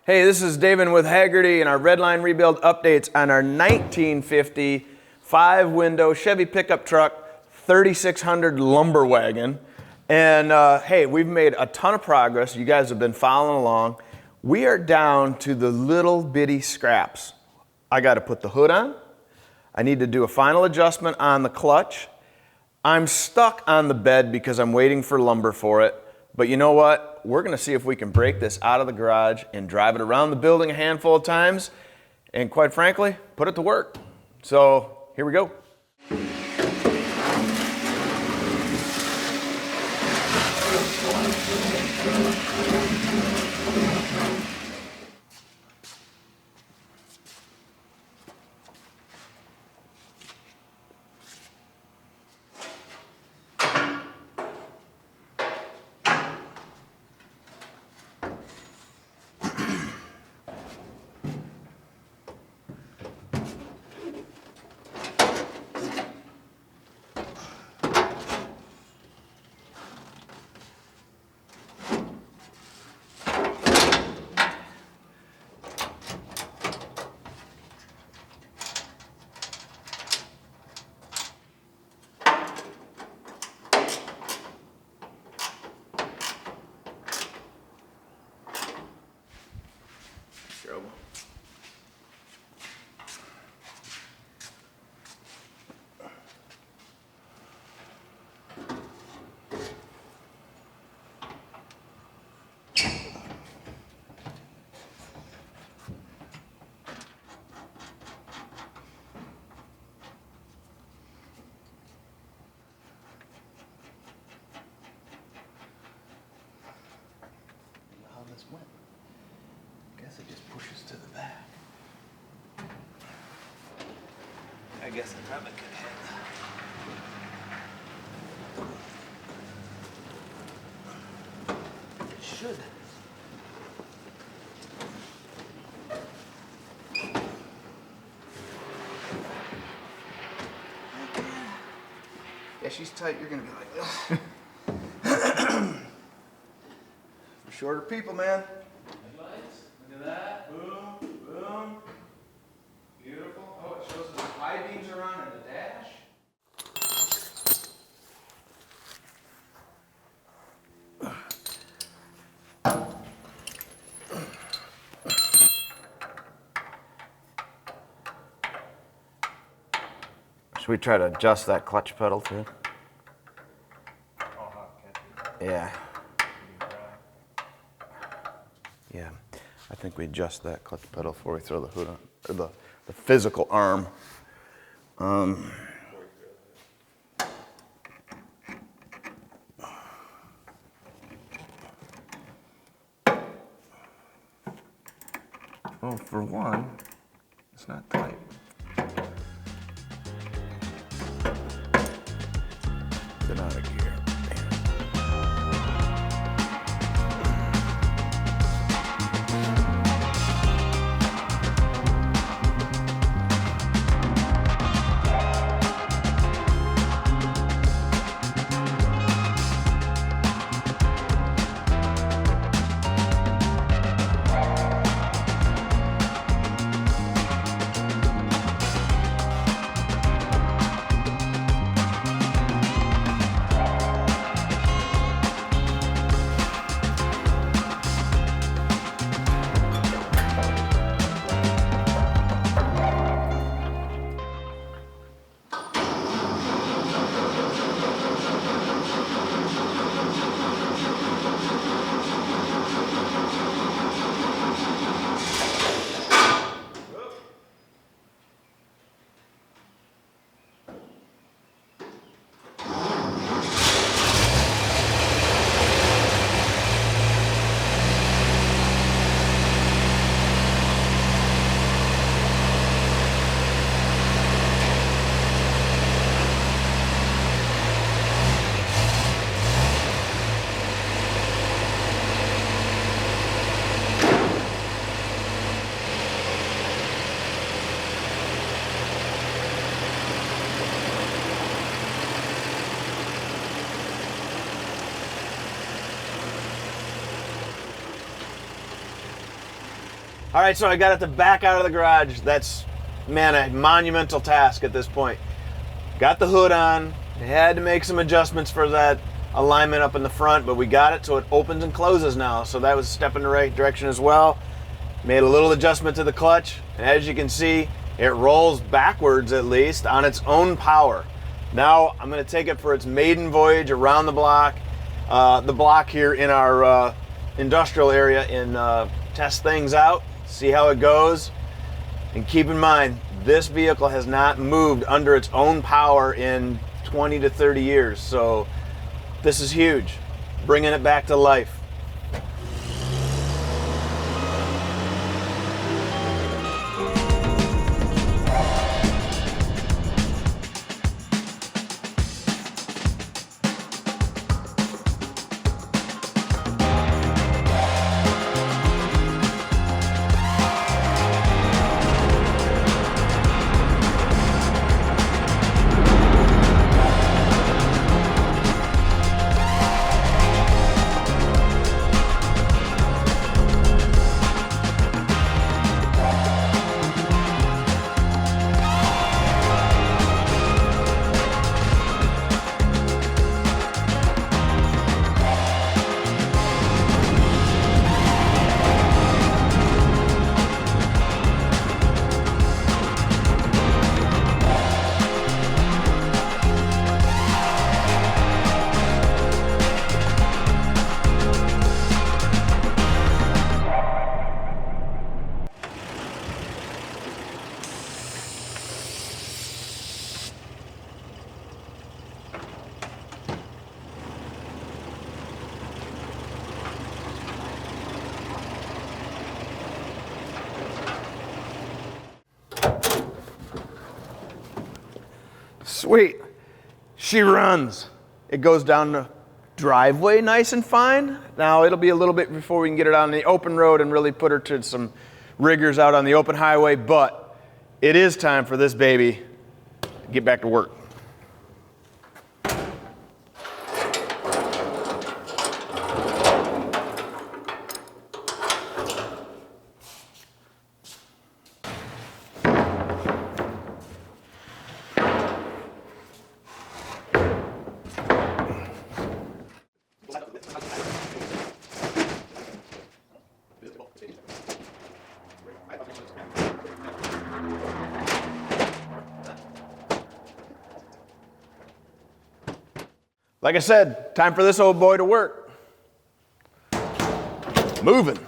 Hey, this is Davin with Hagerty and our Redline rebuild updates on our 1950 5-window Chevy pickup truck 3600 lumber wagon. And hey, we've made a ton of progress. You guys have been following along. We are down to the little bitty scraps. I got to put the hood on. I need to do a final adjustment on the clutch. I'm stuck on the bed because I'm waiting for lumber for it. But you know what? We're going to see if we can break this out of the garage and drive it around the building a handful of times and, quite frankly, put it to work. So here we go. Went. Guess it just pushes to the back. I guess I probably could hit. It should. Yeah, she's tight. You're gonna be like, ugh. Shorter people, man. Headlights, look at that. Boom, boom. Beautiful. Oh, it shows us the high beams are on and the dash. Should we try to adjust that clutch pedal too? Yeah. Yeah, I think we adjust that clutch pedal before we throw the hood on, or the physical arm. Well, for one, it's not tight. Get out of gear. All right, so I got it to back out of the garage. That's, man, a monumental task at this point. Got the hood on. Had to make some adjustments for that alignment up in the front, but we got it so it opens and closes now. So that was a step in the right direction as well. Made a little adjustment to the clutch, and as you can see, it rolls backwards at least on its own power. Now I'm going to take it for its maiden voyage around the block here in our industrial area, and test things out, see how it goes. And keep in mind, this vehicle has not moved under its own power in 20 to 30 years, so this is huge, bringing it back to life. Sweet, she runs. It goes down the driveway nice and fine. Now it'll be a little bit before we can get it on the open road and really put her to some riggers out on the open highway, but it is time for this baby to get back to work. Like I said, time for this old boy to work. Moving.